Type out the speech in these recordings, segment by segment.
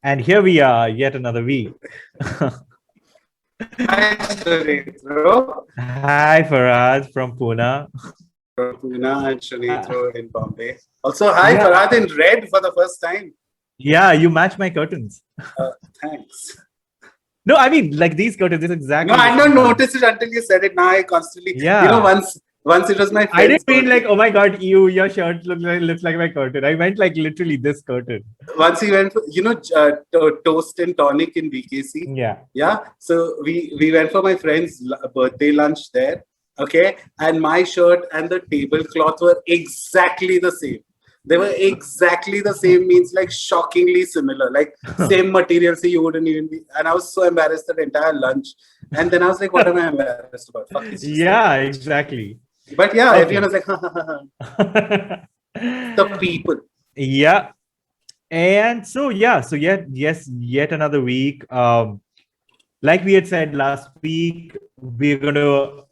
And here we are, yet another week. Hi, Shanitro. Hi, Farhad from Pune. From Pune and Uh, Shanitro in Bombay. Also, hi, yeah, Farhad in red for the first time. yeah, you match my curtains. Thanks. No, I mean, like these curtains is No, exactly the I same don't color. notice it until you said it. Now I constantly, Yeah, once it was my I didn't friend's mean birthday. like, oh my God, your shirt looks like my curtain. I meant like literally this curtain. Once he went for, toast and tonic in VKC. Yeah. Yeah. So we went for my friend's birthday lunch there. Okay. And my shirt and the tablecloth were exactly the same. They were exactly the same, means like shockingly similar, like same materials. You wouldn't even be. And I was so embarrassed that entire lunch. And then I was like, what am I embarrassed about? Fuck, it's just like Yeah, that. exactly. But yeah, everyone Okay. was like, the people. Yeah. And so yeah, so yet another week. Like we had said last week, we're gonna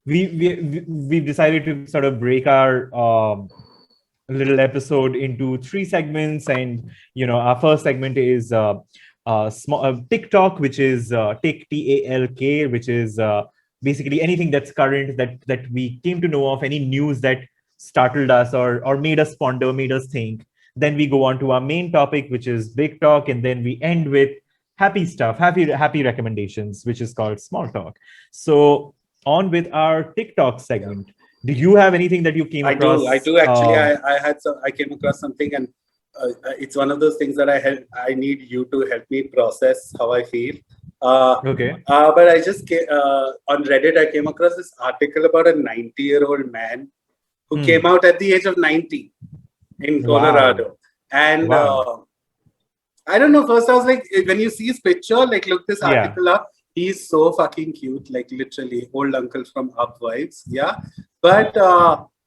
we've decided to sort of break our little episode into three segments, and our first segment is small TikTok, which is TikTalk, which is basically anything that's current that we came to know of, any news that startled us or made us ponder, made us think. Then we go on to our main topic, which is big talk, and then we end with happy stuff, happy recommendations, which is called small talk. So on with our TikTok Yeah. segment. Do you have anything that you came I across? do actually. I came across something, and it's one of those things that I need you to help me process how I feel. Okay. But on Reddit, I came across this article about a 90-year-old man who came Hmm. out at the age of 90 in Wow. Colorado, and Wow. I don't know. First, I was like, when you see his picture, like, look this Yeah. article up. He's so fucking cute, like literally old uncle from Up vibes. Yeah, but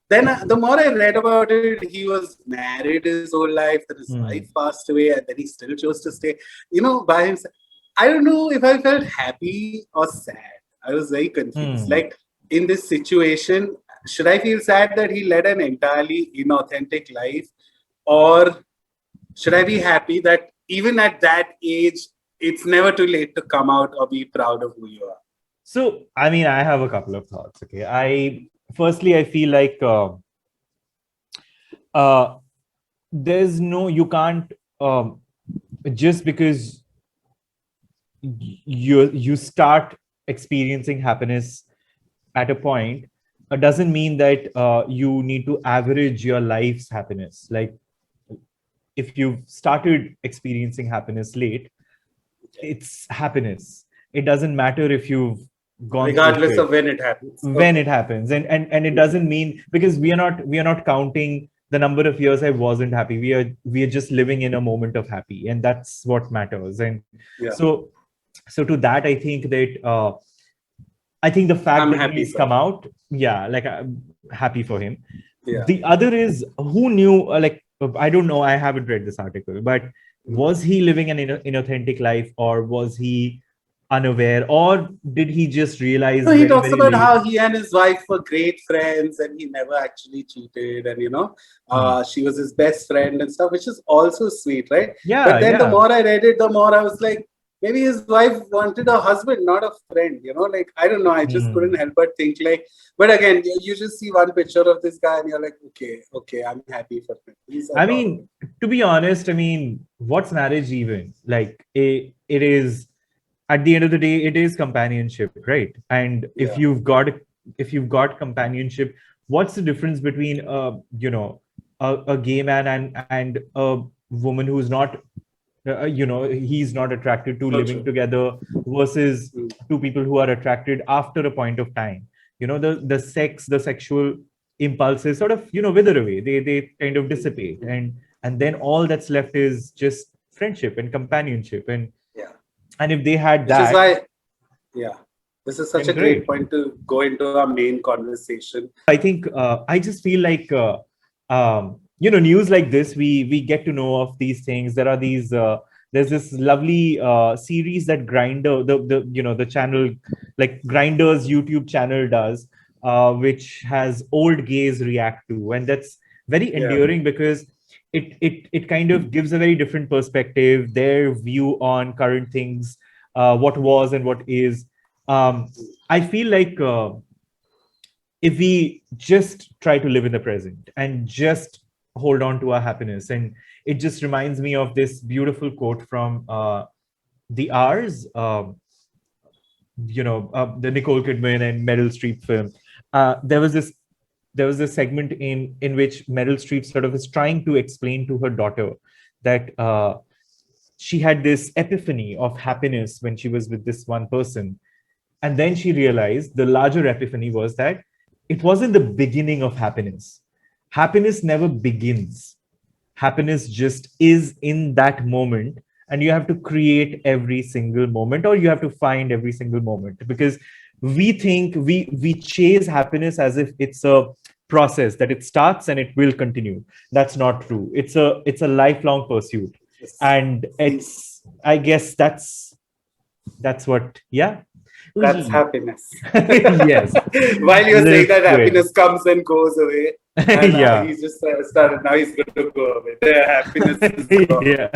then the more I read about it, he was married his whole life. Then his wife Hmm. passed away, and then he still chose to stay, by himself. I don't know if I felt happy or sad. I was very confused. Hmm. Like in this situation, should I feel sad that he led an entirely inauthentic life, or should I be happy that even at that age, it's never too late to come out or be proud of who you are? So, I mean, I have a couple of thoughts. Okay. I feel like uh, you can't, just because you start experiencing happiness at a point, doesn't mean that you need to average your life's happiness. Like, if you've started experiencing happiness late, it's happiness. It doesn't matter if you've gone through Regardless shit of when it happens. when Okay. it happens. And it Okay. doesn't mean, because we are not counting the number of years I wasn't happy. We are just living in a moment of happy, and that's what matters. And Yeah. so to that, I think the fact I'm that happy he's for come him. out, yeah, like, I'm happy for him. Yeah. The other is, who knew, like, I don't know, I haven't read this article, but was he living an inauthentic life, or was he unaware, or did he just No, realize he very, talks very about late? how he and his wife were great friends and he never actually cheated, and Hmm. she was his best friend and stuff, which is also sweet, right? Yeah, But then the yeah. more I read it, the more I was like, maybe his wife wanted a husband, not a friend, like, I don't know. I just couldn't Hmm. help but think, like, but again, you just see one picture of this guy and you're like, okay, I'm happy for him. He's I adorable. mean, to be honest, I mean, what's marriage even? Like, it is, at the end of the day, it is companionship, right? And Yeah, if you've got companionship, what's the difference between a gay man and a woman who's not, he's not attracted to, so living true. together, versus Mm. two people who are attracted after a point of time? The sexual impulses sort of, wither away. They kind of dissipate, and then all that's left is just friendship and companionship. and Yeah, and if they had which is that, why, yeah, this is such then a great great. point to go into our main conversation. I think I just feel like news like this, we get to know of these things. There's this lovely series that Grinder, the channel, like Grinder's YouTube channel does, which has old gays react to, and that's very Yeah. endearing, because it kind of gives a very different perspective, their view on current things, what was and what is. I feel like if we just try to live in the present and just hold on to our happiness, and it just reminds me of this beautiful quote from the R's, the Nicole Kidman and Meryl Streep film. There was this segment in which Meryl Streep sort of is trying to explain to her daughter that she had this epiphany of happiness when she was with this one person. And then she realized the larger epiphany was that it wasn't the beginning of happiness. Happiness never begins. Happiness just is in that moment. And you have to create every single moment, or you have to find every single moment, because we think we chase happiness as if it's a process that it starts and it will continue. That's not true. It's a lifelong pursuit. Yes. And I guess that's what, yeah. That's happiness. Yes. While you're saying that Live happiness comes and goes away, and Yeah. he's just started. Now he's going to go away. The happiness is gone. Yeah.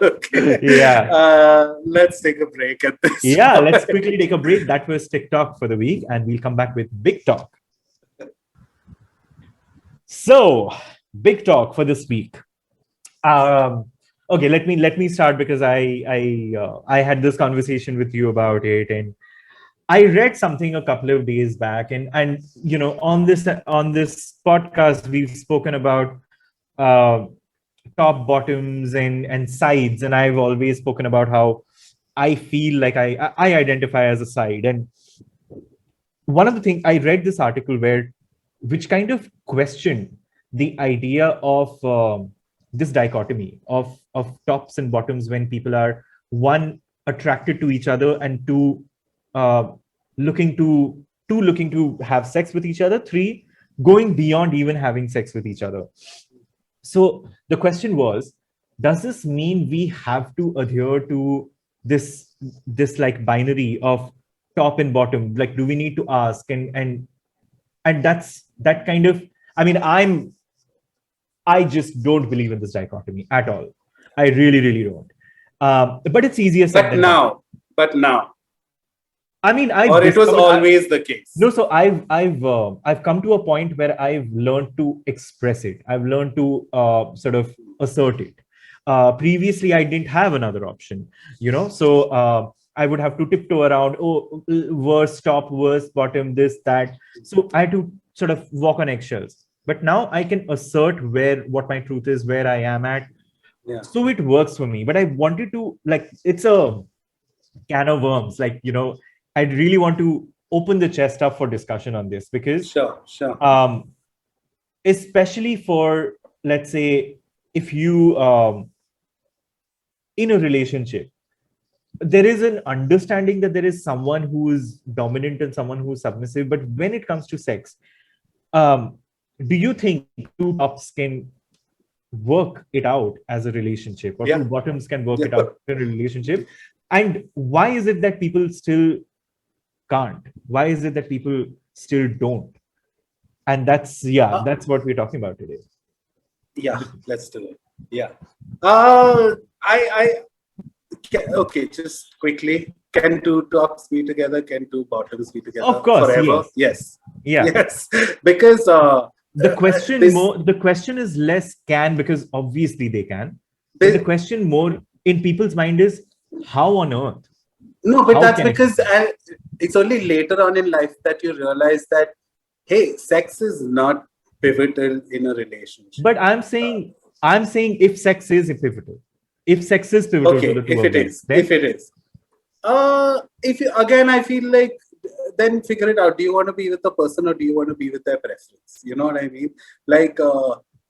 Okay. Yeah. Let's take a break at this. Yeah, point. let's quickly take a break. That was TikTok for the week, and we'll come back with Big Talk. So, Big Talk for this week. Okay, let me start, because I had this conversation with you about it, and I read something a couple of days back, and on this podcast we've spoken about top, bottoms, and sides, and I've always spoken about how I feel like I identify as a side. And one of the things, I read this article which kind of questioned the idea of this dichotomy of tops and bottoms, when people are, one, attracted to each other, and two, looking to have sex with each other, three, going beyond even having sex with each other. So the question was, does this mean we have to adhere to this like binary of top and bottom? Like, do we need to ask? And that's that kind of, I mean, I just don't believe in this dichotomy at all. I really, really don't. But it's easier said than done. But now. I mean, or it was always the case. No, so I've come to a point where I've learned to express it. I've learned to sort of assert it. Previously, I didn't have another option, so I would have to tiptoe around, worst top, worst bottom, this, that. So I had to sort of walk on eggshells. But now I can assert what my truth is, where I am at. Yeah. So it works for me. But I wanted to, like, it's a can of worms. Like, I'd really want to open the chest up for discussion on this, because sure. Especially for, let's say, if you in a relationship, there is an understanding that there is someone who is dominant and someone who is submissive. But when it comes to sex, do you think two tops can work it out as a relationship, or two bottoms can work it out in a relationship? And why is it that people still can't? Why is it that people still don't? And that's what we're talking about today. Yeah, let's do it. Yeah. Okay, just quickly. Can two tops be together? Can two bottoms be together? Of course, forever? Yes. Yeah. Yes. Because the question is less can, because obviously they can. But the question more in people's mind is, how on earth? No, but that's because it's only later on in life that you realize that, hey, sex is not pivotal in a relationship. But I'm saying if sex is pivotal. If sex is pivotal, okay, if it is. I feel like, then figure it out. Do you want to be with the person, or do you want to be with their preference? You know what I mean? Like,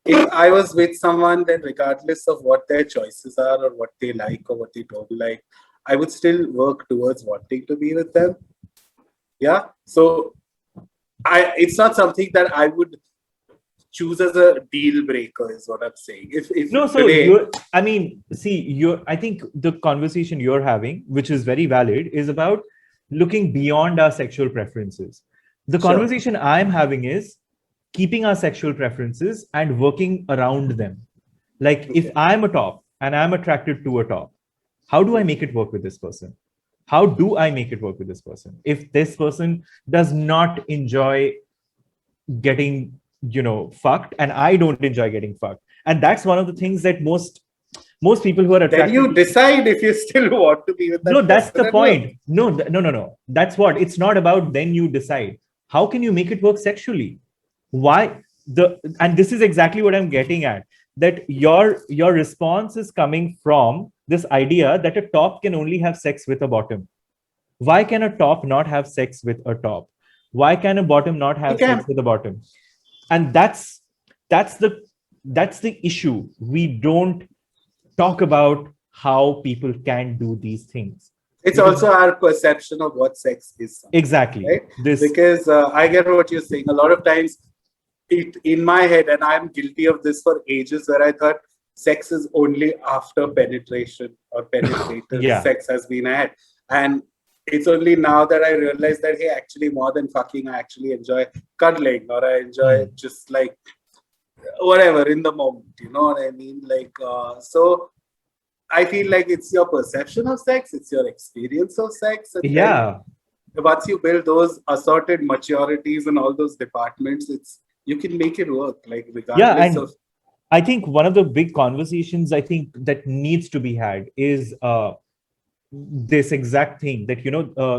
if I was with someone, then regardless of what their choices are, or what they like or what they don't like, I would still work towards wanting to be with them. Yeah. So it's not something that I would choose as a deal breaker, is what I'm saying. I think the conversation you're having, which is very valid, is about looking beyond our sexual preferences. The conversation I'm having is keeping our sexual preferences and working around them. Like if Okay. I'm a top and I'm attracted to a top, how do I make it work with this person? How do I make it work with this person? If this person does not enjoy getting, fucked, and I don't enjoy getting fucked. And that's one of the things that most people who are Then attracted you decide if you still want to be with no, that that's person the and work. point. No, no. That's what it's not about. Then you decide. How can you make it work sexually? Why and this is exactly what I'm getting at. That your response is coming from this idea that a top can only have sex with a bottom. Why can a top not have sex with a top? Why can a bottom not You have sex can. with a bottom? And that's the that's the issue. We don't talk about how people can do these things It's because also our perception of what sex is, exactly right? this. Because I get what you're saying. A lot of times, it in my head, and I'm guilty of this for ages, where I thought sex is only after penetration or penetrative Yeah. sex has been had, and it's only now that I realize that hey, actually, more than fucking, I actually enjoy cuddling or I enjoy Hmm. just like whatever in the moment. You know what I mean? Like so. I feel like it's your perception of sex, it's your experience of sex, and then Yeah. once you build those assorted maturities and all those departments, it's you can make it work, like Yeah. regardless And of I think one of the big conversations I think that needs to be had is this exact thing that,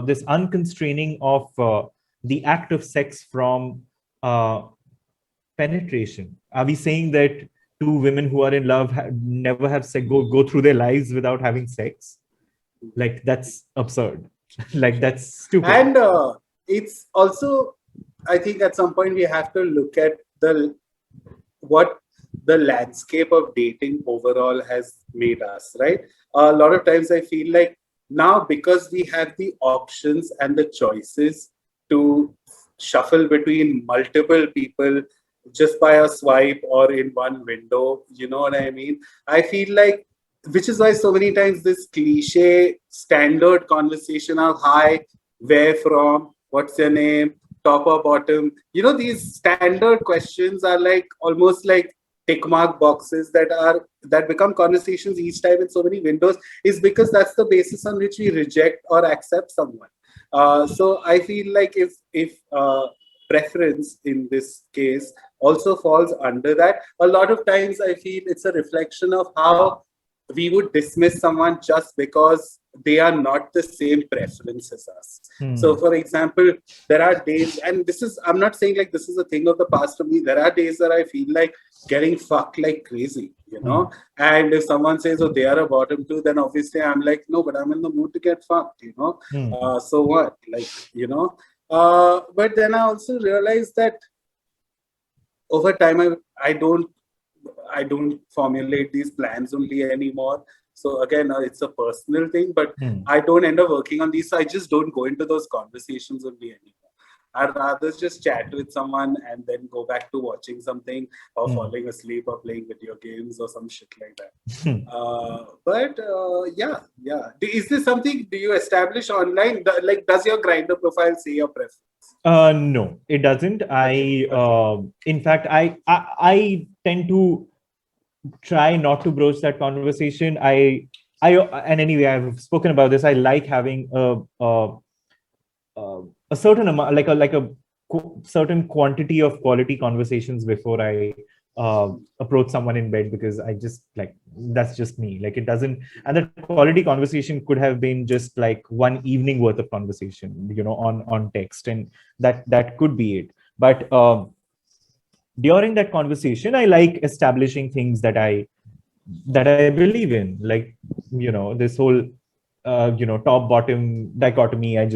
this unconstraining of the act of sex from uh, penetration. Are we saying that two women who are in love never have sex, go through their lives without having sex? Like, that's absurd. Like, that's stupid. and it's also I think at some point we have to look at the what the landscape of dating overall has made us, right? A lot of times I feel like now because we have the options and the choices to shuffle between multiple people just by a swipe or in one window, you know what I mean? I feel like, which is why so many times this cliche standard conversation of hi, where from, what's your name, top or bottom, you know, these standard questions are like almost like tick mark boxes that become conversations each time in so many windows, is because that's the basis on which we reject or accept someone. So I feel like if preference in this case also falls under that, a lot of times I feel it's a reflection of how we would dismiss someone just because they are not the same preference as us. So, Hmm. for example, there are days, and this is, I'm not saying like this is a thing of the past for me. There are days that I feel like getting fucked like crazy, you Hmm. know. And if someone says, oh, they are a bottom two, then obviously I'm like, no, but I'm in the mood to get fucked, you know. Hmm. So what? Like, you know. But then I also realized that over time I don't formulate these plans only anymore. So again, it's a personal thing, but Hmm. I don't end up working on these. So I just don't go into those conversations only anymore. I'd rather just chat with someone and then go back to watching something or Hmm. falling asleep or playing video games or some shit like that. Hmm. But yeah. Is this something do you establish online? Like, does your grinder profile say your preference? No, it doesn't. Okay, okay. In fact, I tend to try not to broach that conversation. And anyway, I've spoken about this. I like having a certain amount, like a certain quantity of quality conversations before I approach someone in bed, because I just like, that's just me. Like, it doesn't, and that quality conversation could have been just like one evening worth of conversation, on text, and that could be it. But during that conversation, I like establishing things that I believe in, like, this whole top bottom dichotomy. I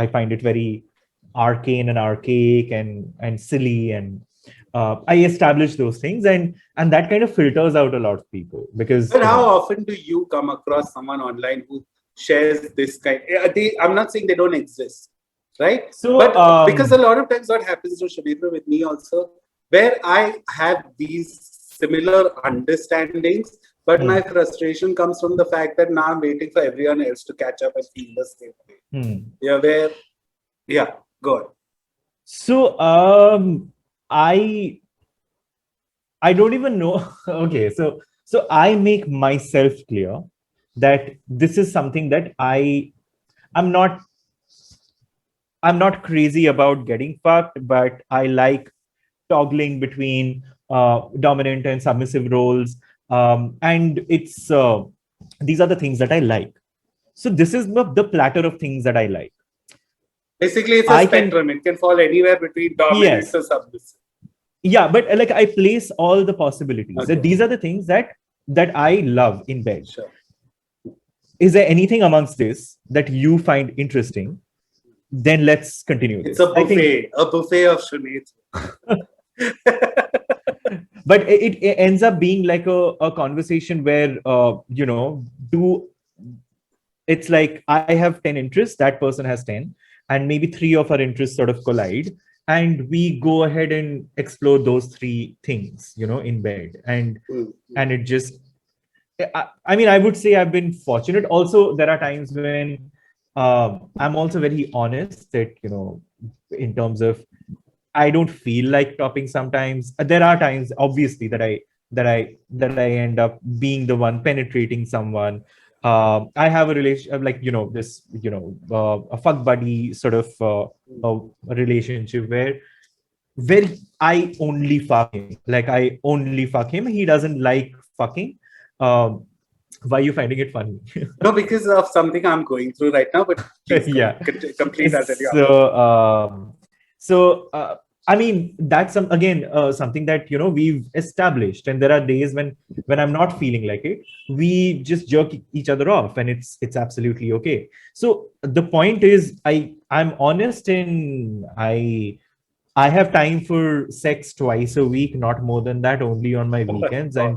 find it very arcane and archaic and silly, and I establish those things, and that kind of filters out a lot of people, because But how often do you come across someone online who shares this kind? I'm not saying they don't exist, right? so But because a lot of times what happens to Shabitra with me also, where I have these similar understandings, but my hmm, frustration comes from the fact that now I'm waiting for everyone else to catch up and feel the same way. hmm. Yeah, where, yeah, go on. So I I don't even know. Okay, so I make myself clear that this is something that I'm not I'm not crazy about getting fucked, but I like toggling between dominant and submissive roles. And it's these are the things that I like. So this is the platter of things that I like. Basically, it's a I can, spectrum. It can fall anywhere between dominant yes, to submissive. yeah, but like I place all the possibilities. Okay. These are the things that I love in bed. Sure. Is there anything amongst this that you find interesting? Then let's continue It's this. a buffet of Shuneet. But it ends up being like a conversation where it's like I have 10 interests, that person has 10, and maybe three of our interests sort of collide, and we go ahead and explore those three things, in bed. And it just, I mean, I would say I've been fortunate. Also, there are times when I'm also very honest that, in terms of, I don't feel like topping sometimes. There are times, obviously, that I end up being the one penetrating someone. I have a relation, like, a fuck buddy sort of a relationship where I only fuck him. Like, I only fuck him. He doesn't like fucking. Um, why are you finding it funny? No, because of something I'm going through right now. But please Yeah. complete. I'll tell you. So I mean, that's something that we've established, and there are days when I'm not feeling like it, we just jerk each other off, and it's absolutely okay. So the point is, I'm honest, and I have time for sex twice a week, not more than that, only on my weekends. I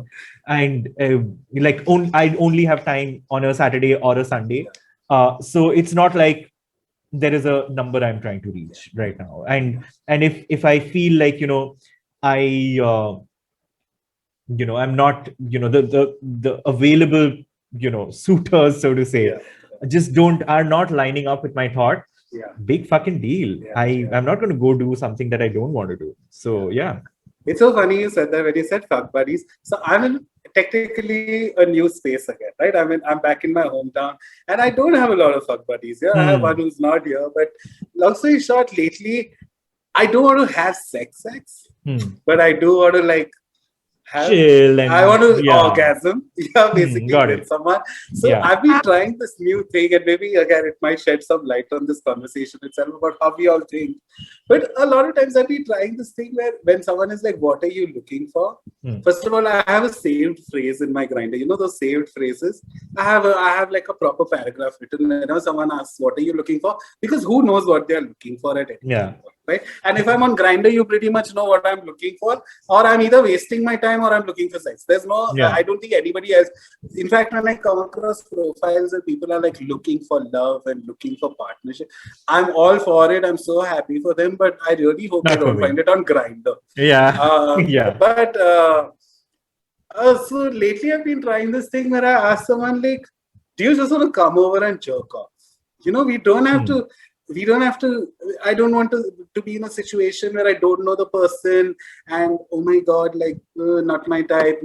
only have time on a Saturday or a Sunday. So it's not like there is a number I'm trying to reach right now. And if I feel like, I I'm not, the available, suitors, so to say, just are not lining up with my thought. Yeah. Big fucking deal. I'm not going to go do something that I don't want to do. So yeah. It's so funny you said that when you said fuck buddies. So I'm in technically a new space again, right? I'm back in my hometown, and I don't have a lot of fuck buddies. Yeah, I have one who's not here. But long story short, lately I don't want to have sex, but I do want to like chill, and I want to orgasm. Yeah, basically with someone. So I've been trying this new thing, and maybe again it might shed some light on this conversation itself about how we all think. But a lot of times I've been trying this thing where when someone is like, "What are you looking for?" First of all, I have a saved phrase in my Grindr. You know those saved phrases? I have like a proper paragraph written whenever someone asks, "What are you looking for?" Because who knows what they're looking for at any time, right? And if I'm on Grindr, you pretty much know what I'm looking for, or I'm either wasting my time or I'm looking for sex. There's no, I don't think anybody else. In fact, when I come across profiles that people are like looking for love and looking for partnership, I'm all for it. I'm so happy for them, but I really hope they don't find it on Grindr. But so lately I've been trying this thing where I ask someone like, do you just want to come over and jerk off? We don't have to. We don't have to. I don't want to be in a situation where I don't know the person and oh my god, like not my type,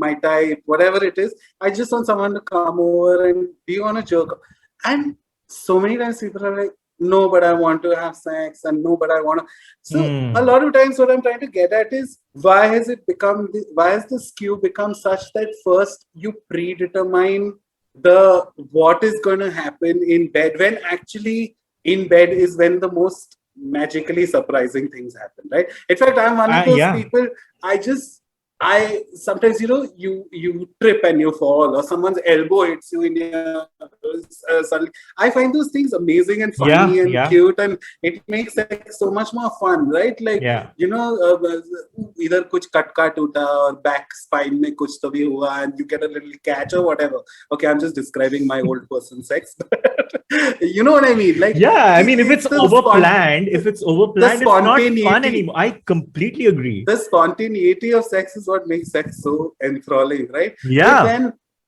whatever it is. I just want someone to come over and do you want to jerk? And so many times people are like, no, but I want to have sex, and no, but I want to. So a lot of times, what I'm trying to get at is why has the skew become such that first you predetermine what is going to happen in bed when actually in bed is when the most magically surprising things happen, right? In fact, I'm one of those people. I sometimes, you trip and you fall, or someone's elbow hits you in your suddenly. I find those things amazing and funny and cute, and it makes sex so much more fun, right? Like, either kuch katka toota or back spine mein kuch to bhi hua, and you get a little catch or whatever. Okay, I'm just describing my old person sex. You know what I mean? Like, I mean, if it's overplanned, it's not fun anymore. I completely agree. The spontaneity of sex is what makes sex so enthralling, right?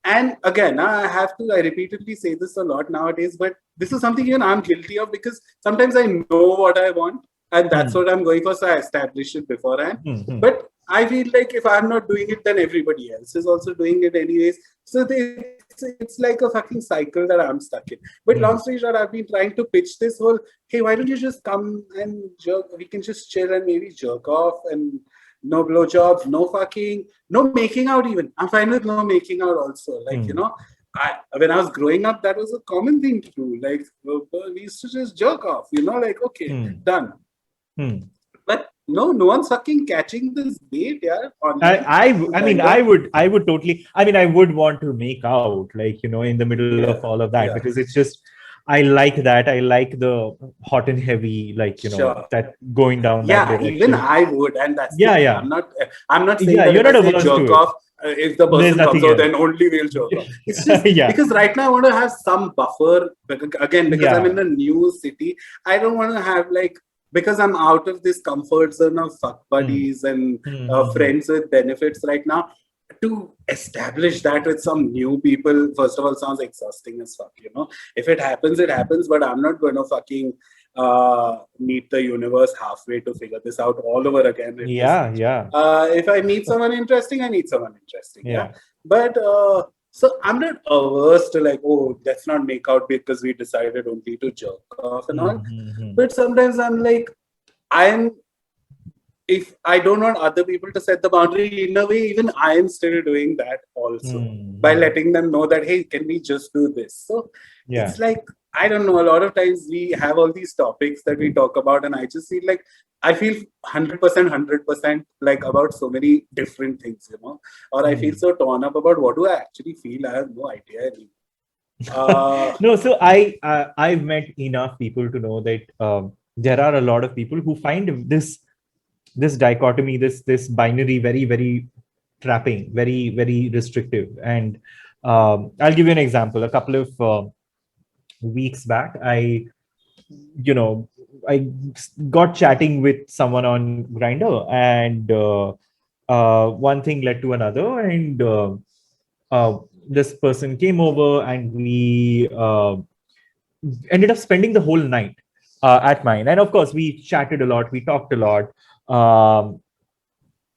And again, I repeatedly say this a lot nowadays, but this is something even I'm guilty of, because sometimes I know what I want and that's what I'm going for, so I establish it beforehand. But I feel like if I'm not doing it, then everybody else is also doing it anyways. So it's like a fucking cycle that I'm stuck in. But long story short, I've been trying to pitch this whole, hey, why don't you just come and jerk? We can just chill and maybe jerk off, and no blowjobs, no fucking, no making out even. I'm fine with no making out also. Like, you know, when I was growing up, that was a common thing to do. Like, we used to just jerk off, you know, like, okay, done. But no one's fucking catching this bait, yeah. I mean, I would totally, I mean, I would want to make out, like, you know, in the middle of all of that, because it's just, I like that. I like the hot and heavy, like, you know, that going down that direction. Even I would, and that's I'm not saying that you're not averse jerk off. If the person comes out, then only we'll jerk off. It's just because right now I want to have some buffer. Again, because I'm in a new city, I don't want to have like, because I'm out of this comfort zone of fuck buddies and friends with benefits right now. To establish that with some new people, first of all, sounds exhausting as fuck, you know. If it happens, it happens, but I'm not going to fucking meet the universe halfway to figure this out all over again. If I meet someone interesting, I meet someone interesting. But so I'm not averse to like, oh, let's not make out because we decided only to jerk off and all. But sometimes I'm like, if I don't want other people to set the boundary, in a way, even I am still doing that also by letting them know that, hey, can we just do this? So it's like, I don't know, a lot of times we have all these topics that we talk about, and I just feel like I feel 100% like about so many different things, you know, or I feel so torn up about what do I actually feel. I have no idea anymore. No, so I've met enough people to know that there are a lot of people who find this dichotomy, this binary very, very trapping, very, very restrictive. And I'll give you an example. A couple of weeks back, I got chatting with someone on Grindr, and one thing led to another, and this person came over, and we ended up spending the whole night at mine. And of course, we chatted a lot, we talked a lot.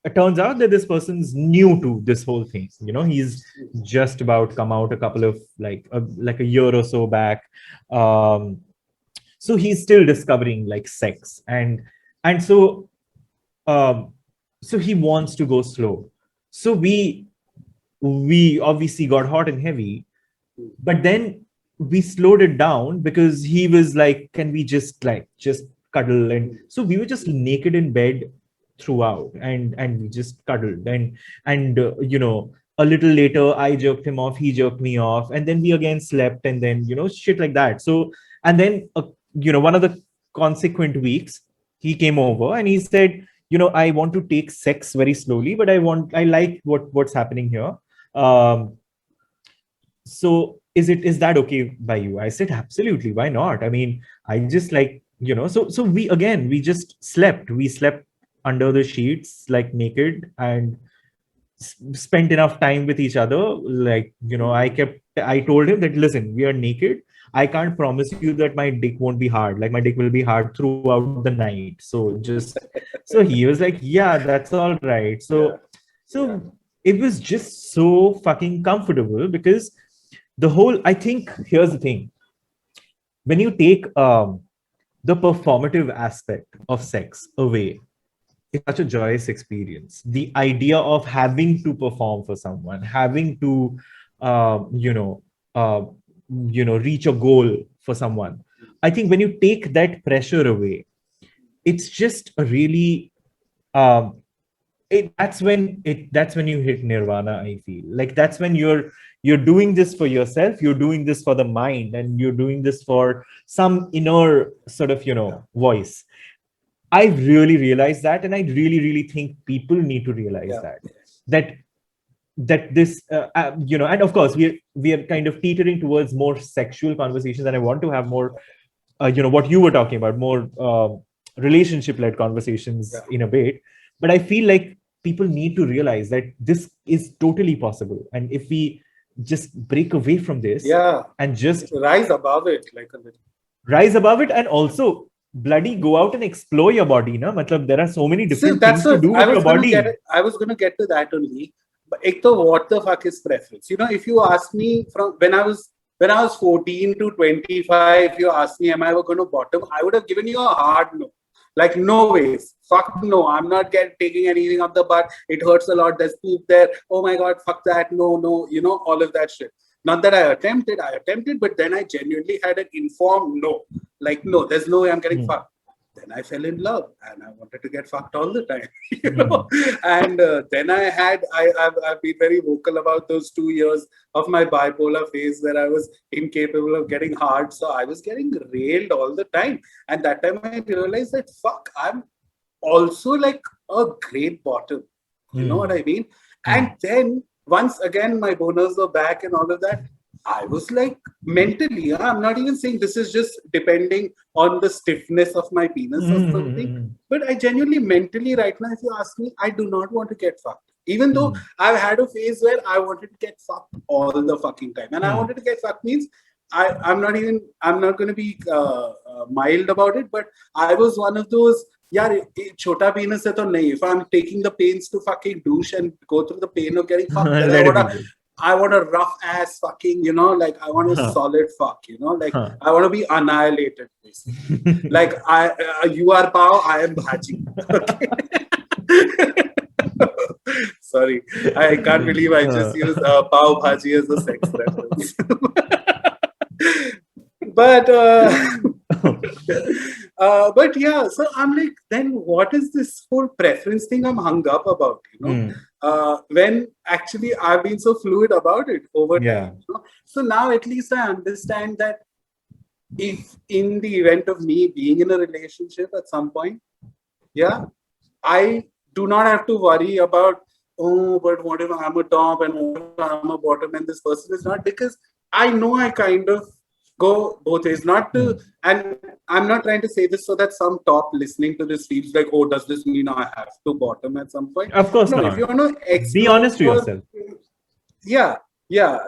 It turns out that this person's new to this whole thing. You know, he's just about come out a couple of like a year or so back. So he's still discovering like sex, and so he wants to go slow. So we obviously got hot and heavy, but then we slowed it down because he was like, can we just cuddle? And so we were just naked in bed throughout, and we just cuddled, and you know, a little later I jerked him off, he jerked me off, and then we again slept, and then, you know, shit like that. So, and then you know, one of the consequent weeks he came over and he said, you know, I want to take sex very slowly, but I like what's happening here. So is that okay by you? I said, absolutely, why not? I mean, I just like, you know, so we just slept. We slept under the sheets, like naked, and spent enough time with each other. Like, you know, I told him that, listen, we are naked. I can't promise you that my dick won't be hard. Like, my dick will be hard throughout the night. So he was like, yeah, that's all right. So it was just so fucking comfortable, because I think here's the thing. When you take the performative aspect of sex away, it's such a joyous experience. The idea of having to perform for someone, having to, reach a goal for someone. I think when you take that pressure away, it's just a really, that's when you hit nirvana. I feel like that's when you're doing this for yourself, you're doing this for the mind, and you're doing this for some inner sort of, voice. I've really realized that, and I really, really think people need to realize that this, and of course we are kind of teetering towards more sexual conversations, and I want to have more, what you were talking about, more relationship-led conversations in a bit. But I feel like people need to realize that this is totally possible, and if we just break away from this, and just rise above it, and also bloody go out and explore your body, na? Matlab, there are so many So different that's things to what do I with was your gonna body. I was gonna get to that only. But what the fuck is preference? You know, if you ask me from when I was 14 to 25, if you asked me, am I ever going to bottom? I would have given you a hard no. Like, no ways. Fuck no. I'm not taking anything up the butt. It hurts a lot. There's poop there. Oh my God, fuck that. No, no. You know, all of that shit. Not that I attempted, but then I genuinely had an informed no. Like, no, there's no way I'm getting fucked. Then I fell in love and I wanted to get fucked all the time, you know. And then I've been very vocal about those 2 years of my bipolar phase where I was incapable of getting hard. So I was getting railed all the time. And that time I realized that fuck, I'm also like a great bottom. You know what I mean? And then once again, my boners were back and all of that. I was like mentally, I'm not even saying this is just depending on the stiffness of my penis or something, but I genuinely mentally right now, if you ask me, I do not want to get fucked. Even though I've had a phase where I wanted to get fucked all the fucking time. And I wanted to get fucked means I'm not going to be mild about it, but I was one of those, yaar, chota penis hai to nahi. If I'm taking the pains to fucking douche and go through the pain of getting fucked, then I want a rough ass fucking, you know, like I want a solid fuck, you know, like I want to be annihilated, basically. Like you are Pao, I am Bhaji. Okay? Sorry, I can't believe I just used Pao Bhaji as a sex reference. But but yeah, so I'm like, then what is this whole preference thing I'm hung up about, you know? When actually I've been so fluid about it over time. You know? So now at least I understand that if in the event of me being in a relationship at some point, yeah, I do not have to worry about, oh, but what if I'm a top and what if I'm a bottom and this person is not, because I know I kind of go both ways. Not to, and I'm not trying to say this so that some top listening to this feels like, oh, does this mean I have to bottom at some point? Of course no, not. If you want to explore, be honest to yourself. Yeah.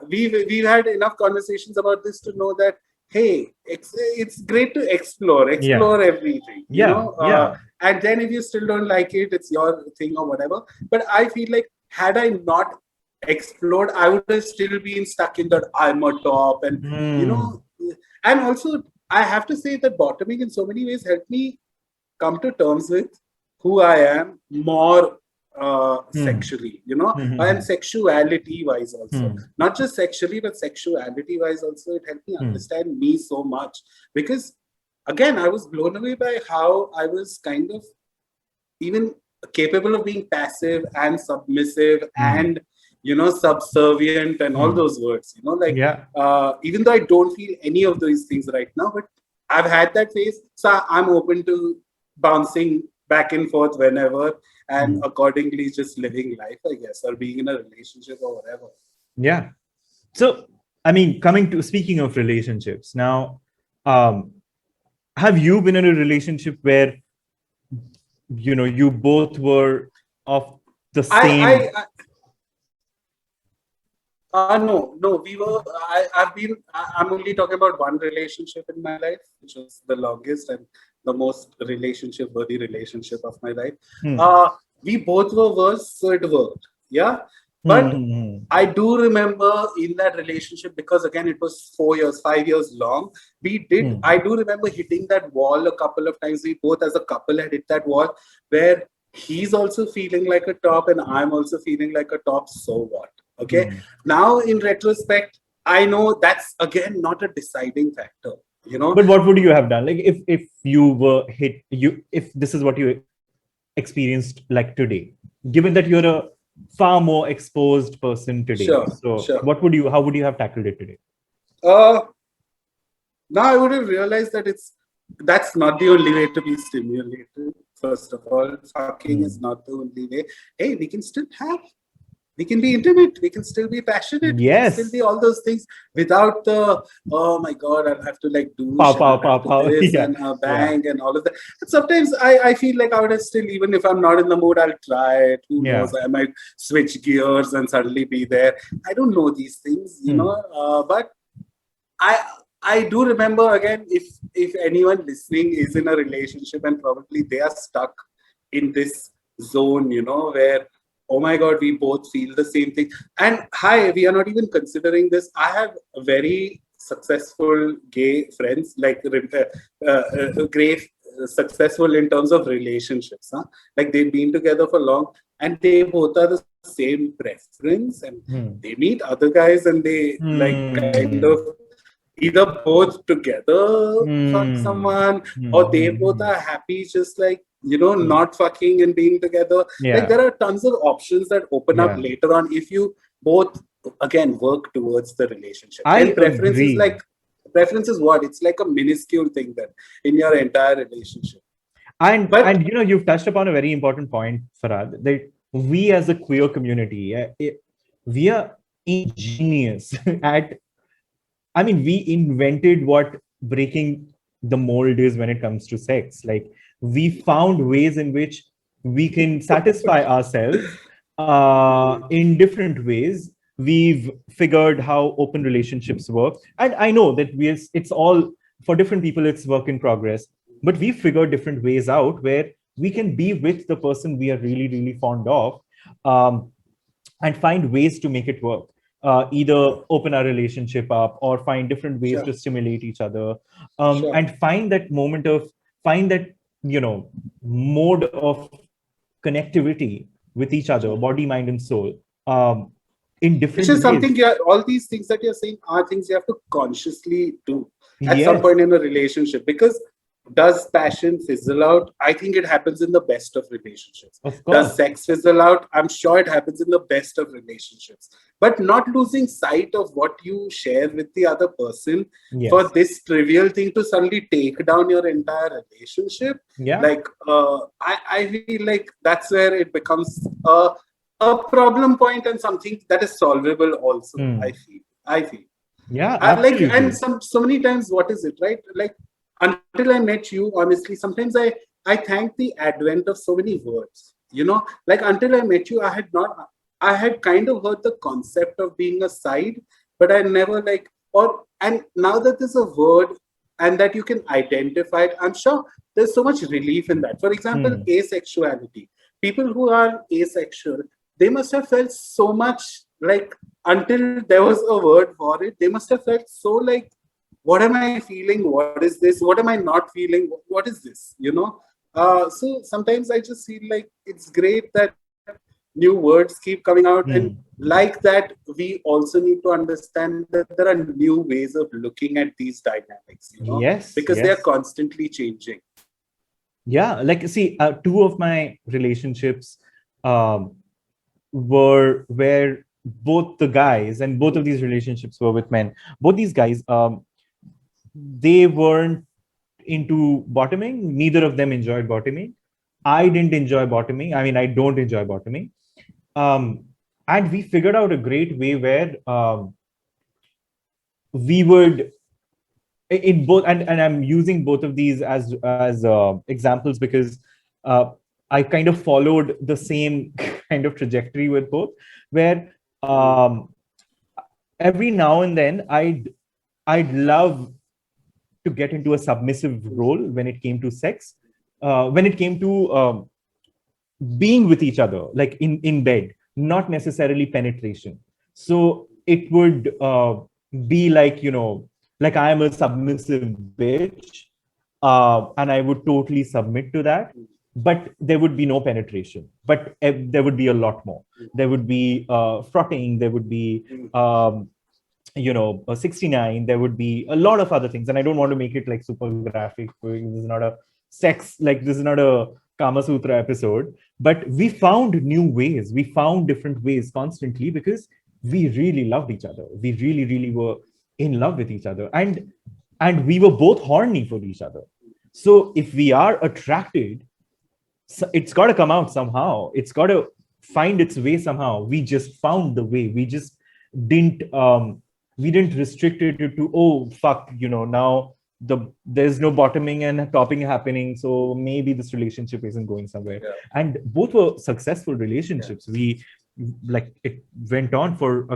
We've had enough conversations about this to know that, hey, it's great to explore everything, you know. And then if you still don't like it, it's your thing or whatever. But I feel like had I not explored, I would have still been stuck in that I'm a top, and you know. And also, I have to say that bottoming in so many ways helped me come to terms with who I am more sexually, you know, and sexuality wise also. Not just sexually, but sexuality wise also. It helped me understand me so much, because again, I was blown away by how I was kind of even capable of being passive and submissive and, you know, subservient and all those words, you know, like, even though I don't feel any of those things right now, but I've had that phase. So I'm open to bouncing back and forth whenever, and accordingly just living life, I guess, or being in a relationship or whatever. Yeah. So, I mean, speaking of relationships now, have you been in a relationship where, you know, you both were of the same? No, we were. I'm only talking about one relationship in my life, which was the longest and the most relationship-worthy relationship of my life. We both were worse, so it worked. Yeah. But I do remember in that relationship, because again, it was 4 years, 5 years long. I do remember hitting that wall a couple of times. We both as a couple had hit that wall where he's also feeling like a top and I'm also feeling like a top. So what? Okay. Now, in retrospect, I know that's again not a deciding factor, you know. But what would you have done? Like if you were if this is what you experienced like today, given that you're a far more exposed person today. Sure. How would you have tackled it today? Now I would have realized that that's not the only way to be stimulated. First of all, fucking is not the only way. Hey, we can be intimate, we can still be passionate, we can still be all those things without the, oh my God, I'll have to like do this and bang and all of that. But sometimes I feel like I would have still, even if I'm not in the mood, I'll try it. Who knows? I might switch gears and suddenly be there. I don't know these things, you know, but I do remember again, if anyone listening is in a relationship and probably they are stuck in this zone, where, oh my God, we both feel the same thing. And hi, we are not even considering this. I have very successful gay friends, like great, successful in terms of relationships. Huh? Like they've been together for long and they both are the same preference, and they meet other guys and they like kind of either both together fuck someone, or they both are happy just like not fucking and being together. Like there are tons of options that open up later on if you both again work towards the relationship. I And agree. preference is what, it's like a minuscule thing then in your entire relationship. But And you've touched upon a very important point, Farhad, that we as a queer community, we are ingenious at, I mean, we invented what breaking the mold is when it comes to sex. Like, we found ways in which we can satisfy ourselves in different ways. We've figured how open relationships work. And I know that it's all, for different people, it's work in progress. But we figured different ways out where we can be with the person we are really, really fond of, and find ways to make it work. Either open our relationship up or find different ways Sure. to stimulate each other, Sure. and find that find that, mode of connectivity with each other, body, mind, and soul, in Which different is ways. something all these things that you're saying are things you have to consciously do at some Yes, point in a relationship. Because does passion fizzle out? I think it happens in the best of relationships. of Does course. sex fizzle out? I'm sure it happens in the best of relationships. But not losing sight of what you share with the other person for Yes. this trivial thing to suddenly take down your entire relationship. Yeah. Like, I feel like that's where it becomes a problem point and something that is solvable also. I feel. Yeah, Like, and absolutely. so many times, what is it, right? Like, until I met you, honestly, sometimes I thank the advent of so many words. Like until I met you, I had kind of heard the concept of being a side, but I never like, and now that there's a word and that you can identify it, I'm sure there's so much relief in that. For example, asexuality. People who are asexual, they must have felt so much like, until there was a word for it, they must have felt so like, what am I feeling? What is this? What am I not feeling? What is this? So sometimes I just feel like it's great that new words keep coming out, and like that, we also need to understand that there are new ways of looking at these dynamics. Yes, Because they are yes. constantly changing. Yeah, like, see, two of my relationships um, were where both the guys, and both of these relationships were with men. Both these guys, they weren't into bottoming. Neither of them enjoyed bottoming. I didn't enjoy bottoming. I mean, I don't enjoy bottoming. And we figured out a great way where we would, in both, and I'm using both of these as examples because I kind of followed the same kind of trajectory with both, where every now and then I'd love to get into a submissive role when it came to sex, when it came to being with each other, like in bed, not necessarily penetration. So it would be like, like I am a submissive bitch, and I would totally submit to that. But there would be no penetration. But there would be a lot more. There would be frotting. There would be 69. There would be a lot of other things, and I don't want to make it like super graphic. This is not a sex, like this is not a Kama Sutra episode. But we found new ways. We found different ways constantly because we really loved each other. We really, really were in love with each other, and we were both horny for each other. So if we are attracted, it's got to come out somehow. It's got to find its way somehow. We just found the way. Didn't we didn't restrict it to, oh fuck, now there's no bottoming and topping happening, so maybe this relationship isn't going somewhere. And both were successful relationships. We, like, it went on for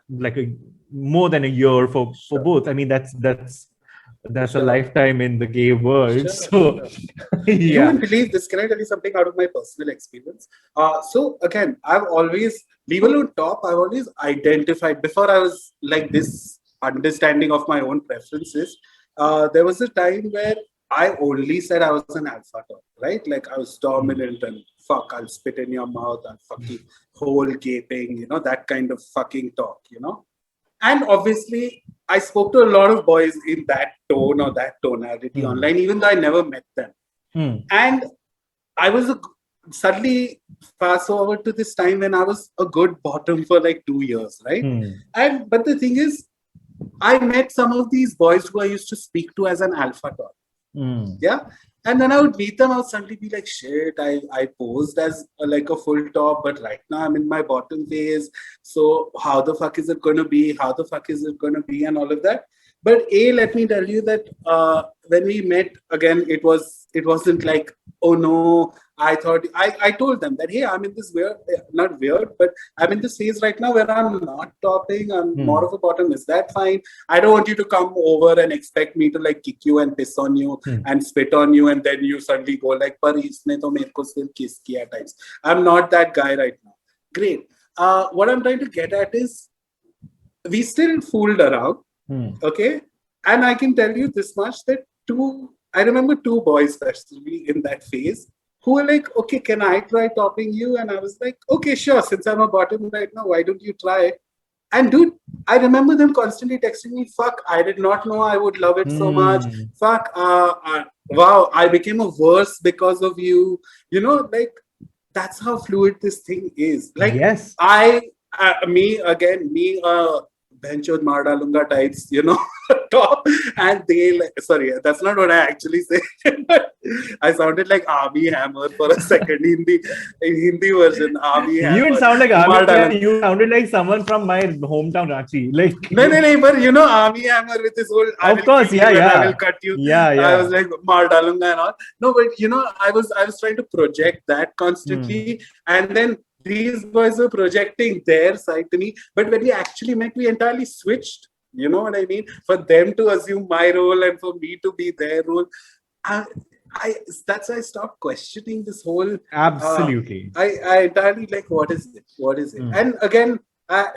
like a more than a year for both. I mean, that's a Sure. lifetime in the gay world. Sure. You Yeah. won't believe this. Can I tell you something out of my personal experience? So again, I've always, leave alone top, I've always identified, before I was like this understanding of my own preferences, there was a time where I only said I was an alpha top, right? Like I was dominant and fuck, I'll spit in your mouth, I'll fucking hole gaping, you know, that kind of fucking talk, you know? And obviously, I spoke to a lot of boys in that tone or that tonality online, even though I never met them. And I was suddenly fast forward to this time when I was a good bottom for like 2 years, right? And but the thing is, I met some of these boys who I used to speak to as an alpha top. Yeah. And then I would meet them, I would suddenly be like, shit, I posed as like a full top, but right now I'm in my bottom phase. So how the fuck is it going to be? How the fuck is it going to be? And all of that. But let me tell you that when we met again, it wasn't like, oh no, I told them that, hey, I'm in this weird, not weird, but I'm in this phase right now where I'm not topping. I'm more of a bottom. Is that fine? I don't want you to come over and expect me to like kick you and piss on you and spit on you. And then you suddenly go like, par isne to mere ko sirf kiss kiya types. I'm not that guy right now. Great. What I'm trying to get at is we still fooled around. Okay. And I can tell you this much that I remember two boys especially in that phase who were like, okay, can I try topping you? And I was like, okay, sure. Since I'm a bottom right now, why don't you try it? And dude, I remember them constantly texting me, fuck, I did not know I would love it so much. Fuck, wow, I became a verse because of you. You know, like, that's how fluid this thing is. Like, yes. me, benchod maar dalunga types, you know, top, and they like, sorry, that's not what I actually said. I sounded like Army Hammer for a second in Hindi version. Army Hammer. You didn't sound like Army. You sounded like someone from my hometown, Ranchi. Like no, but you know Army Hammer with his whole. Of course, yeah. I will cut you. Yeah. I was like maar dalunga and all. No, but you know, I was trying to project that constantly, and then these boys were projecting their side to me. But when we actually met, we entirely switched. You know what I mean? For them to assume my role and for me to be their role. That's why I stopped questioning this whole. Absolutely. I entirely like, what is it? And again,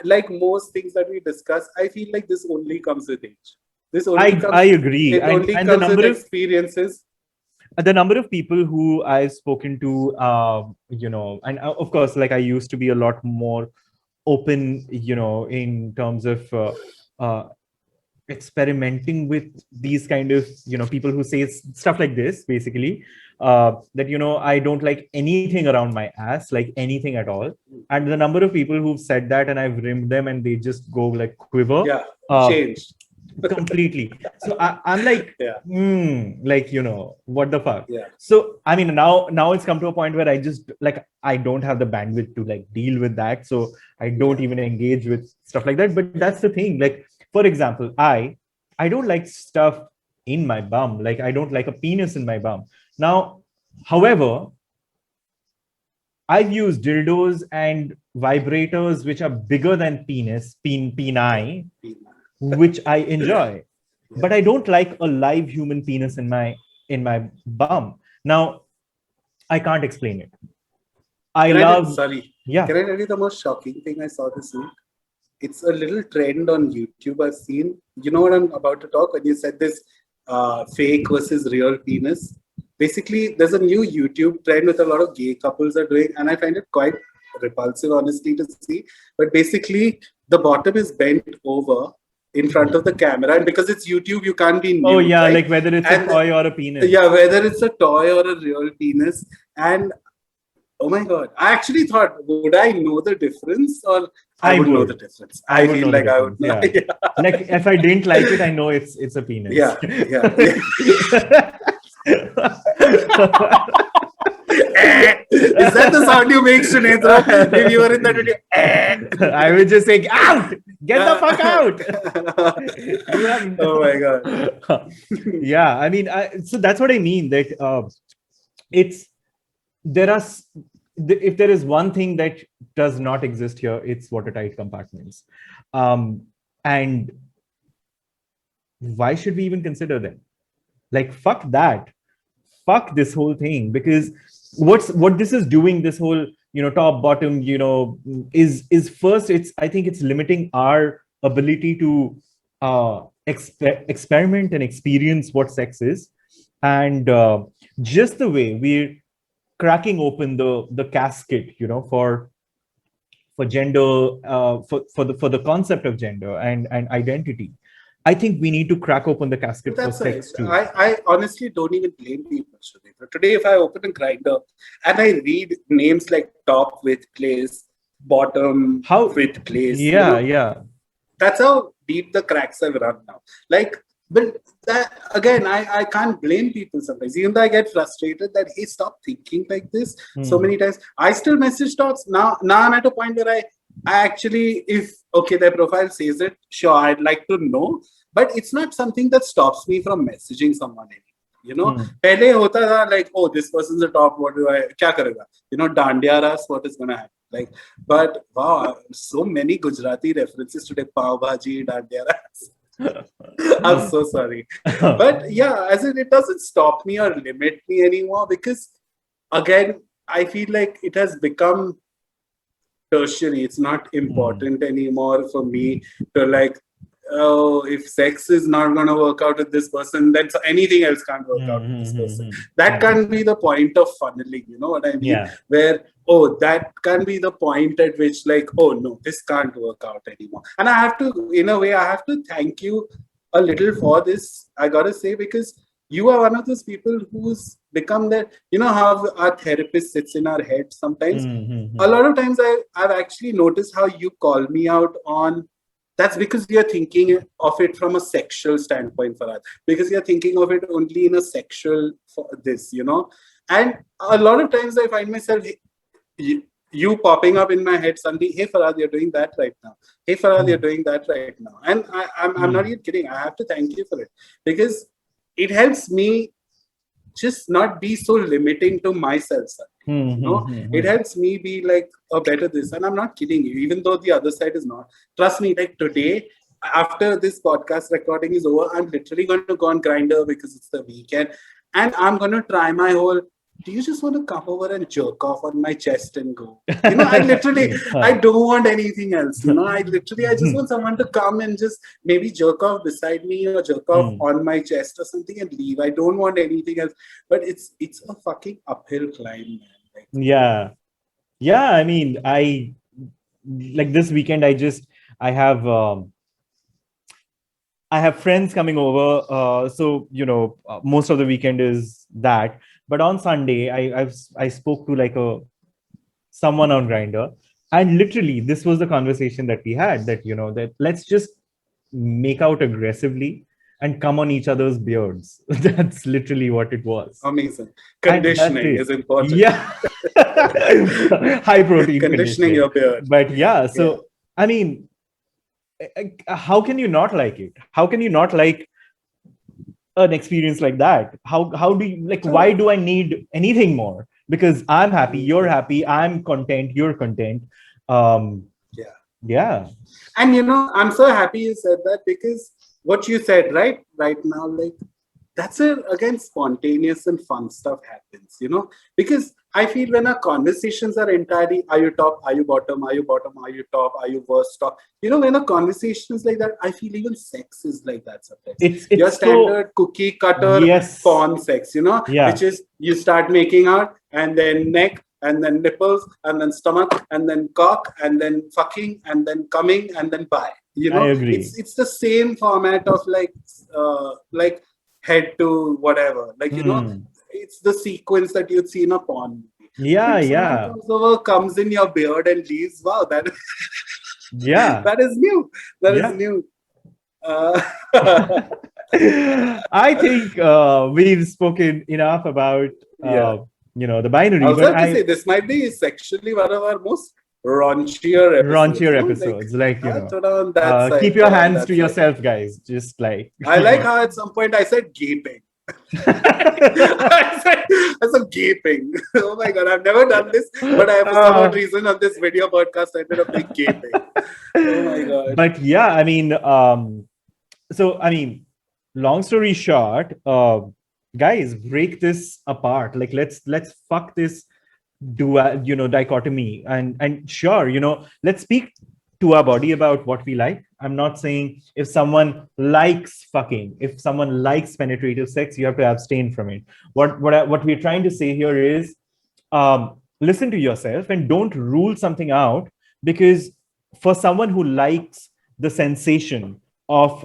like most things that we discuss, I feel like this only comes with age. I agree. It only comes the number with of experiences. The number of people who I've spoken to, you know, and of course, like I used to be a lot more open, you know, in terms of experimenting with these kind of, you know, people who say stuff like this, basically, that, you know, I don't like anything around my ass, like anything at all. And the number of people who've said that and I've rimmed them and they just go like quiver. Yeah, changed. Completely. So I'm like, like, you know, what the fuck? Yeah. So I mean, now it's come to a point where I just like, I don't have the bandwidth to like deal with that. So I don't even engage with stuff like that. But that's the thing. Like, for example, I don't like stuff in my bum. Like, I don't like a penis in my bum. Now, however, I've used dildos and vibrators which are bigger than peni, which I enjoy, but I don't like a live human penis in my bum. Now, I can't explain it. Can I tell you the most shocking thing I saw this week? It's a little trend on YouTube I've seen. You know what I'm about to talk when you said this fake versus real penis. Basically, there's a new YouTube trend with a lot of gay couples are doing, and I find it quite repulsive, honestly, to see. But basically, the bottom is bent over in front of the camera, and because it's YouTube, you can't be nude. Oh yeah, right? like whether it's a toy or a penis. Yeah, whether it's a toy or a real penis. And oh my god, I actually thought, would I know the difference, or I would know the difference? I feel like I would know. Yeah. Like if I didn't like it, I know it's a penis. Yeah. Is that the sound you make, Shunetra? If you were in that video, I would just say, out! Get the fuck out! Oh my god. Yeah, I mean, so that's what I mean. That if there is one thing that does not exist here, it's watertight compartments. And why should we even consider them? Like, fuck that. Fuck this whole thing. Because what this is doing, this whole, top, bottom, is first, I think it's limiting our ability to experiment and experience what sex is. And just the way we're cracking open the casket, for gender, for the concept of gender and identity. I think we need to crack open the casket for sex too. I honestly don't even blame people. Today, if I open a Grindr and I read names like top with place, bottom with place, yeah, that's how deep the cracks have run now. Like, but that again, I can't blame people sometimes. Even though I get frustrated that, hey, stop thinking like this so many times. I still message talks now. Now I'm at a point where I actually, if okay, their profile says it, sure, I'd like to know, but it's not something that stops me from messaging someone anymore. Pehle hota tha, like, oh, this person's a top, what do I, kya karega? Dandiya ras, what is gonna happen? Like, but wow, so many Gujarati references today, pav bhaji, dandiya ras. I'm so sorry. But yeah, as in, it doesn't stop me or limit me anymore, because again, I feel like it has become tertiary. It's not important anymore for me to like, oh, if sex is not going to work out with this person, then anything else can't work out with this person. That can be the point of funneling, you know what I mean? Yeah. Where, oh, that can be the point at which, like, oh no, this can't work out anymore. And I have to, in a way, I have to thank you a little for this, I gotta say, because you are one of those people who's become that, you know how our therapist sits in our head sometimes. A lot of times I've actually noticed how you call me out on, that's because you're thinking of it from a sexual standpoint, for us, because you're thinking of it only in a sexual for this, you know. And a lot of times I find myself, you popping up in my head suddenly, hey Farhad, you're doing that right now. Hey Farhad, you're doing that right now. And I'm not even kidding. I have to thank you for it, because it helps me just not be so limiting to myself. You know, it helps me be like a better this. And I'm not kidding you, even though the other side is not. Trust me, like today, after this podcast recording is over, I'm literally going to go on Grindr because it's the weekend. And I'm going to try my whole, do you just want to come over and jerk off on my chest and go? You know, I literally, I don't want anything else. You know, I just want someone to come and just maybe jerk off beside me or jerk off on my chest or something and leave. I don't want anything else. But it's a fucking uphill climb, man. Like, yeah. I mean, I like this weekend. I have friends coming over. So most of the weekend is that. But on Sunday, I spoke to like someone on Grindr, and literally this was the conversation that we had, that that let's just make out aggressively and come on each other's beards. That's literally what it was. Amazing. Conditioning is important. Yeah. High protein conditioning your beard. But yeah, so I mean, how can you not like it? How can you not like an experience like that? How do you like, why do I need anything more? Because I'm happy, you're happy, I'm content, you're content. Yeah. And I'm so happy you said that, because what you said right now, like, that's again, spontaneous and fun stuff happens, because I feel when our conversations are entirely, are you top, are you bottom, are you bottom, are you top, are you worst top, when a conversation is like that, I feel even sex is like that sometimes. It's your standard cookie cutter porn sex, which is you start making out and then neck and then nipples and then stomach and then cock and then fucking and then coming and then bye. I agree. It's the same format of like head to whatever, like it's the sequence that you'd see in a porn movie. Yeah. Comes in your beard and leaves. Wow, that that is new. That is new. I think we've spoken enough about the binary. I was about to say, this might be sexually one of our most raunchier episodes. Keep your hands to yourself, guys. Just like I like how at some point I said gaping. I said gaping. Oh my god, I've never done this, but I, for some odd reason on this video podcast, I ended up being gaping. Oh my god. But yeah, I mean, so I mean, long story short, guys, break this apart. Like, let's fuck this dichotomy, and sure, let's speak to our body about what we like. I'm not saying if someone likes fucking, if someone likes penetrative sex, you have to abstain from it. What we're trying to say here is, listen to yourself and don't rule something out, because for someone who likes the sensation of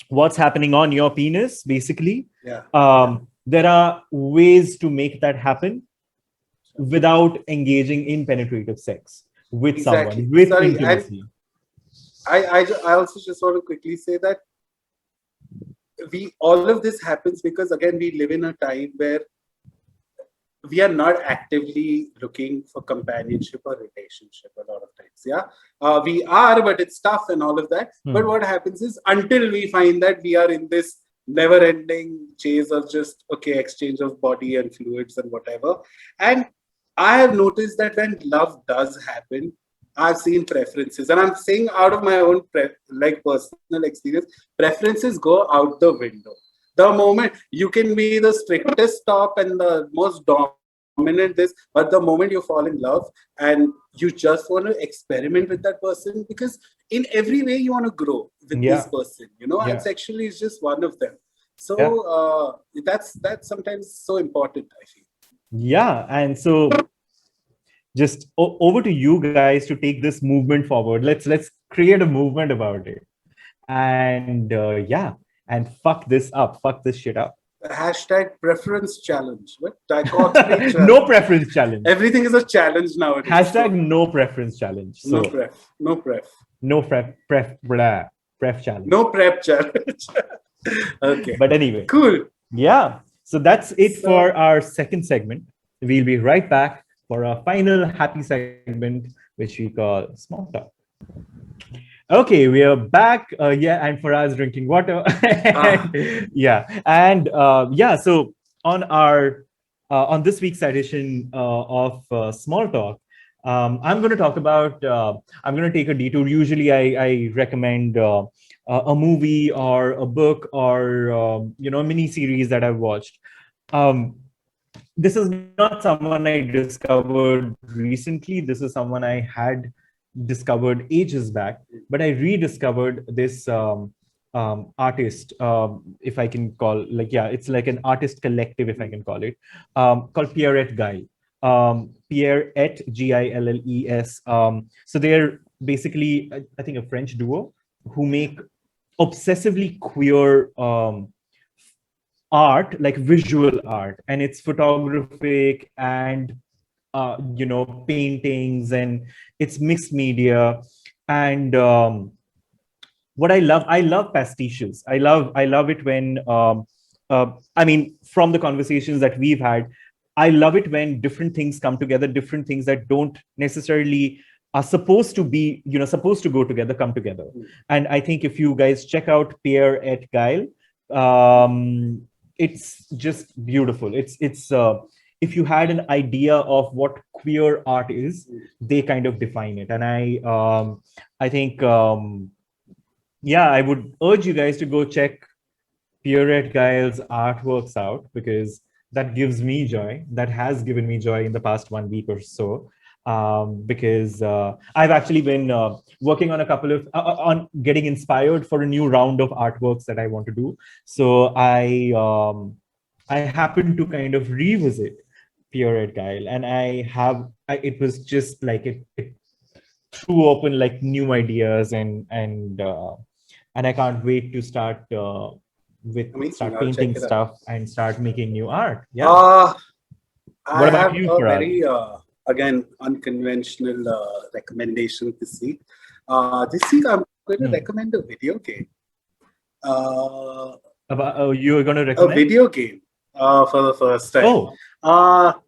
what's happening on your penis, basically, there are ways to make that happen without engaging in penetrative sex with someone, with intimacy. I also just want to quickly say that all of this happens because, again, we live in a time where we are not actively looking for companionship or relationship a lot of times. We are, but it's tough and all of that. But what happens is, until we find that we are in this never-ending chase of just exchange of body and fluids and whatever. And I have noticed that when love does happen, I've seen preferences, and I'm saying out of my own personal experience, preferences go out the window. The moment you can be the strictest top and the most dominant this, but the moment you fall in love and you just want to experiment with that person, because in every way you want to grow with this person, and sexually is just one of them. So that's sometimes so important, I feel. Yeah, and so just over to you guys to take this movement forward. Let's create a movement about it, and and fuck this up, fuck this shit up. Hashtag preference challenge. What? Dichotomy challenge. No preference challenge. Everything is a challenge nowadays. Hashtag no preference challenge. So, no pref. No pref challenge. No prep challenge. Okay. But anyway. Cool. Yeah. So that's it for our second segment. We'll be right back for our final happy segment, which we call Small Talk. Okay, we are back. And for us, drinking water. So on this week's edition of Small Talk, I'm going to talk about. I'm going to take a detour. Usually, I recommend a movie or a book or a mini series that I've watched. This is not someone I discovered recently. This is someone I had discovered ages back, but I rediscovered this artist, if I can call, it's like an artist collective, if I can call it, called Pierrette Guile. Pierrette, Gilles. So they're basically, I think, a French duo who make obsessively queer art, like visual art, and it's photographic and paintings, and it's mixed media. And what I love pastiches. I love it when from the conversations that we've had, I love it when different things come together, different things that don't necessarily are supposed to go together, come together. And I think if you guys check out Pierrette Guile, it's just beautiful. It's if you had an idea of what queer art is, they kind of define it. And I think I would urge you guys to go check Pierrette Guile's artworks out, because that gives me joy. That has given me joy in the past 1 week or so. Because I've actually been working on a couple of on getting inspired for a new round of artworks that I want to do. So I happened to kind of revisit Pierrette Guile, and it was just like it threw open like new ideas, and I can't wait to start painting stuff and start making new art. What about you, Parag? Very again, unconventional recommendation this week. This week, I'm going to recommend a video game. You're going to recommend a video game for the first time.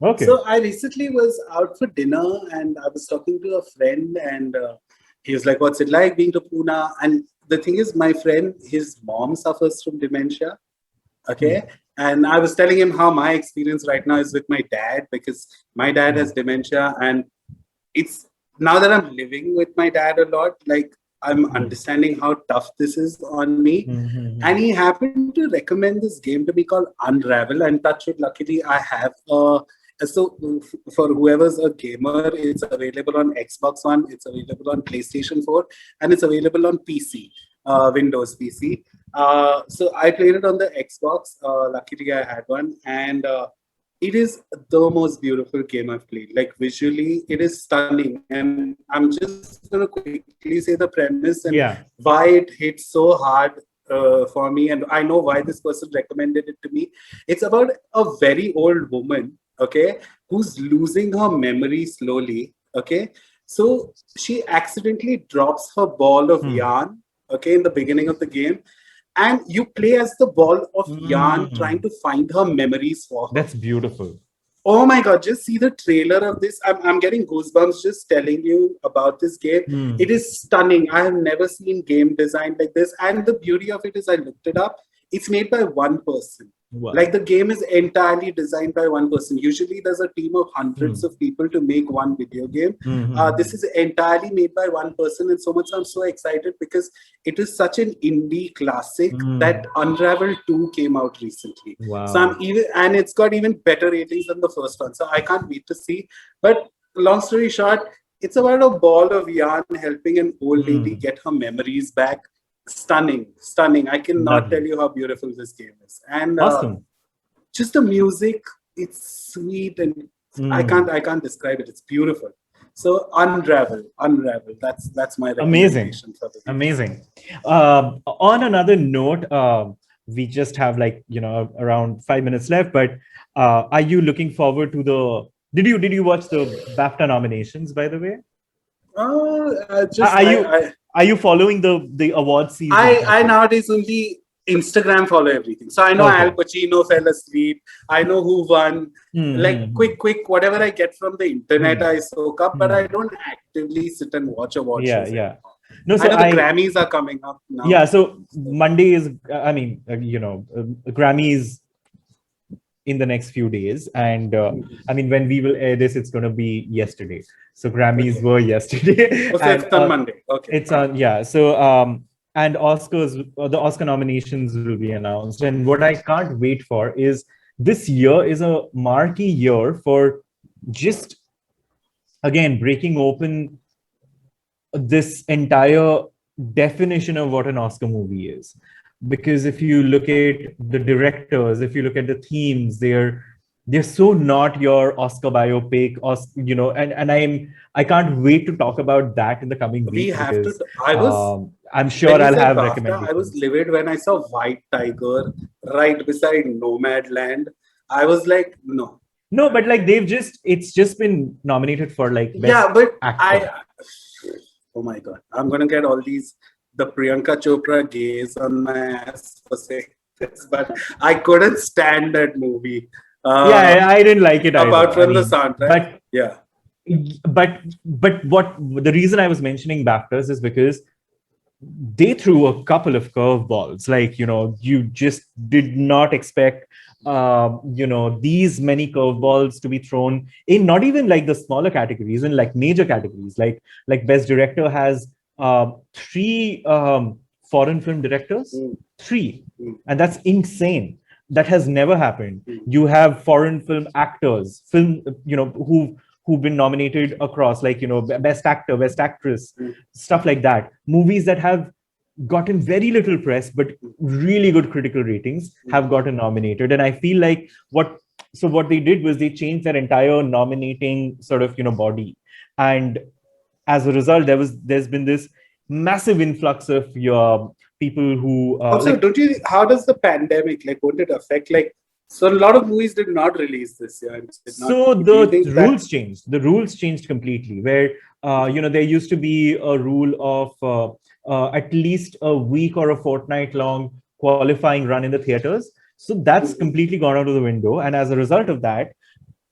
Okay. So I recently was out for dinner, and I was talking to a friend, and he was like, "What's it like being to Pune?" And the thing is, my friend, his mom suffers from dementia. Okay. And I was telling him how my experience right now is with my dad, because my dad has dementia, and it's now that I'm living with my dad a lot, like I'm understanding how tough this is on me. And he happened to recommend this game to me called Unravel, and touch wood, luckily I have so for whoever's a gamer, it's available on Xbox One, it's available on PlayStation 4, and it's available on PC, Windows PC. So I played it on the Xbox. Luckily, I had one, and it is the most beautiful game I've played. Like visually, it is stunning. And I'm just gonna quickly say the premise and Yeah. why it hit so hard for me, and I know why this person recommended it to me. It's about a very old woman, okay, who's losing her memory slowly. Okay, so she accidentally drops her ball of yarn. Okay, in the beginning of the game, and you play as the ball of yarn trying to find her memories for her. That's beautiful. Oh my god, just see the trailer of this. I'm getting goosebumps just telling you about this game. It is stunning. I have never seen game design like this. And the beauty of it is, I looked it up. It's made by one person. Wow. Like the game is entirely designed by one person. Usually there's a team of hundreds of people to make one video game. This is entirely made by one person. And so much I'm so excited because it is such an indie classic that Unravel 2 came out recently. Wow. So and it's got even better ratings than the first one. So I can't wait to see. But long story short, it's about a ball of yarn helping an old lady get her memories back. Stunning. I cannot tell you how beautiful this game is. And awesome. Just the music, it's sweet, and I can't describe it. It's beautiful. So Unravel. That's my recommendation. Amazing. On another note, we just have around 5 minutes left. But are you looking forward to the? Did you watch the BAFTA nominations, by the way? Are you following the award season? I nowadays only Instagram follow everything. So I know Al Pacino fell asleep. I know who won. Like quick, whatever I get from the internet, I soak up. But I don't actively sit and watch award shows. Yeah. No, so I know the Grammys are coming up now. Yeah, so Monday is, Grammys in the next few days. And when we will air this, it's going to be yesterday. So Grammys were yesterday. So it's on Monday. Okay. It's on, yeah. So, and Oscars, the Oscar nominations will be announced. And what I can't wait for is this year is a marquee year for just, again, breaking open this entire definition of what an Oscar movie is. Because if you look at the directors, if you look at the themes, they're so not your Oscar biopic, and I can't wait to talk about that in the coming weeks. I'm sure I'll have recommendations. I was livid when I saw White Tiger right beside Nomadland. I was like, no, but it's just been nominated for best actor. Oh my god, I'm gonna get all the Priyanka Chopra gaze on my ass for saying this, but I couldn't stand that movie. I didn't like it either. Apart from the soundtrack. But what the reason I was mentioning BAFTAs is because they threw a couple of curveballs. You just did not expect these many curveballs to be thrown in, not even the smaller categories, in major categories. Like Best Director has 3 foreign film directors. 3. And that's insane. That has never happened. You have foreign film actors, who've been nominated across, best actor, best actress, stuff like that. Movies that have gotten very little press but really good critical ratings have gotten nominated. And I feel like what they did was they changed their entire nominating sort of body. And as a result, there's been this massive influx of your people who also how does the pandemic, won't it affect, so a lot of movies did not release this year. So the rules changed. The rules changed completely, where there used to be a rule of at least a week or a fortnight long qualifying run in the theaters. So that's completely gone out of the window. And as a result of that,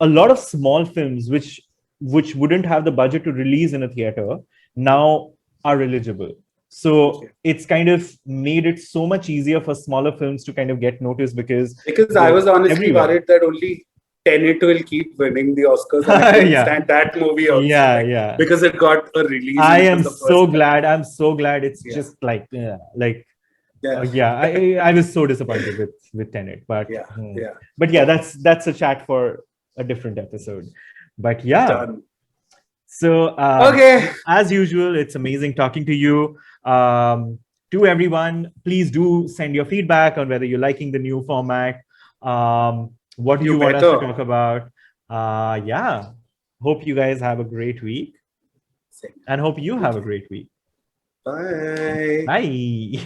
a lot of small films which wouldn't have the budget to release in a theater now are eligible. So Okay. it's kind of made it so much easier for smaller films to kind of get noticed because I was honestly everywhere. worried that only Tenet will keep winning the Oscars, and I couldn't Yeah. stand that movie also. Yeah, like, yeah. Because it got a release. I and it am was the so first glad. I'm so glad. It's Yeah. just like, Yeah. yeah. I was so disappointed with Tenet, but Yeah. Yeah. but yeah, that's a chat for a different episode. But yeah. Done. So Okay. as usual, it's amazing talking to you. To everyone, please do send your feedback on whether you're liking the new format. What do you want us to talk about? Yeah. Hope you guys have a great week. Same. And hope you have a great week. Bye. Bye.